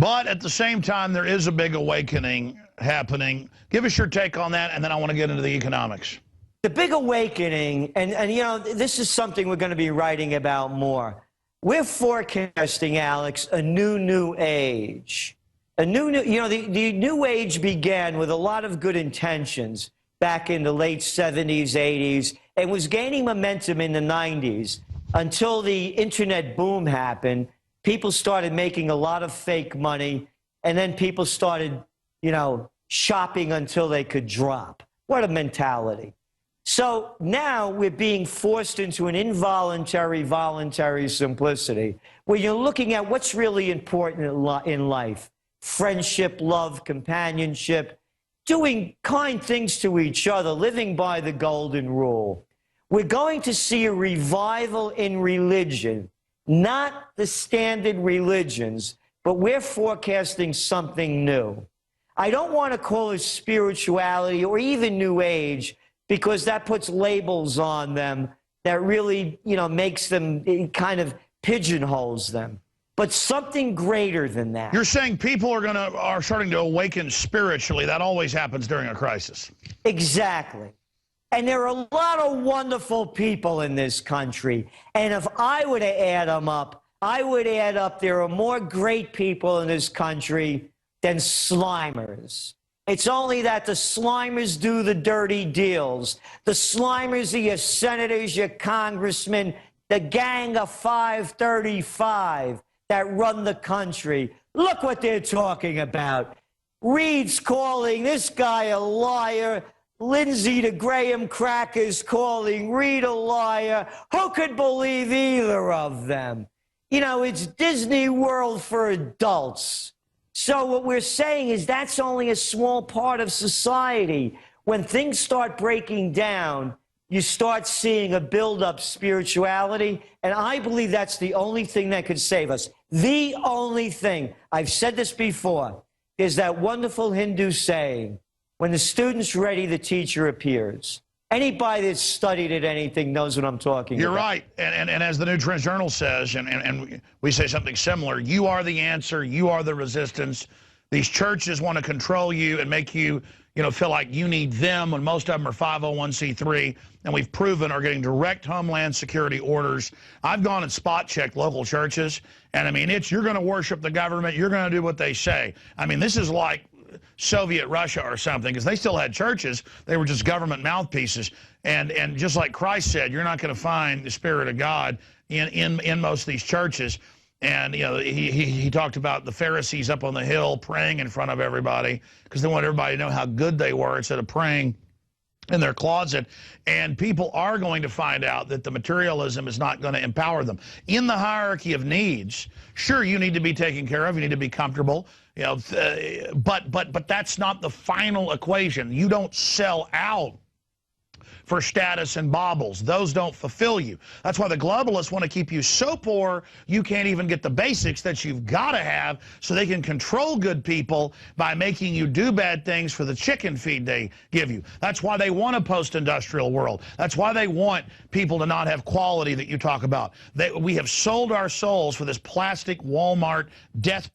But at the same time, there is a big awakening happening. Give us your take on that, and then I want to get into the economics. The big awakening, and you know, this is something we're going to be writing about more. We're forecasting, Alex, a new age. You know, the new age began with a lot of good intentions back in the late 70s, 80s, and was gaining momentum in the 90s until the internet boom happened. People started making a lot of fake money, and then people started, you know, shopping until they could drop. What a mentality. So now we're being forced into an involuntary, voluntary simplicity where you're looking at what's really important in life. Friendship, love, companionship, doing kind things to each other, living by the golden rule. We're going to see a revival in religion, not the standard religions, but we're forecasting something new. I don't want to call it spirituality or even New Age, because that puts labels on them that really, you know, makes them, it kind of pigeonholes them. But something greater than that. You're saying people are starting to awaken spiritually. That always happens during a crisis. Exactly. And there are a lot of wonderful people in this country. And if I were to add them up, I would add up there are more great people in this country than slimers. It's only that the slimers do the dirty deals. The slimers are your senators, your congressmen, the gang of 535 that run the country. Look what they're talking about. Reid's calling this guy a liar. Lindsey the Graham crackers calling Reid a liar. Who could believe either of them? You know, it's Disney World for adults. So what we're saying is that's only a small part of society. When things start breaking down, you start seeing a build-up spirituality, and I believe that's the only thing that could save us. The only thing. I've said this before. There's that wonderful Hindu saying, when the student's ready, the teacher appears. Anybody that's studied at anything knows what I'm talking about. You're right. And as the New Trends Journal says, and we say something similar, you are the answer, you are the resistance. These churches want to control you and make you, you know, feel like you need them when most of them are 501c3, and we've proven are getting direct Homeland Security orders. I've gone and spot-checked local churches, and I mean, you're going to worship the government, you're going to do what they say. I mean, this is like Soviet Russia or something, because they still had churches. They were just government mouthpieces. And just like Christ said, you're not going to find the Spirit of God in most of these churches. And, you know, he talked about the Pharisees up on the hill praying in front of everybody because they wanted everybody to know how good they were instead of praying in their closet. And people are going to find out that the materialism is not going to empower them. In the hierarchy of needs, sure, you need to be taken care of, you need to be comfortable, you know, but that's not the final equation. You don't sell out for status and baubles. Those don't fulfill you. That's why the globalists want to keep you so poor you can't even get the basics that you've got to have, so they can control good people by making you do bad things for the chicken feed they give you. That's why they want a post-industrial world. That's why they want people to not have quality that you talk about. We have sold our souls for this plastic Walmart death pit.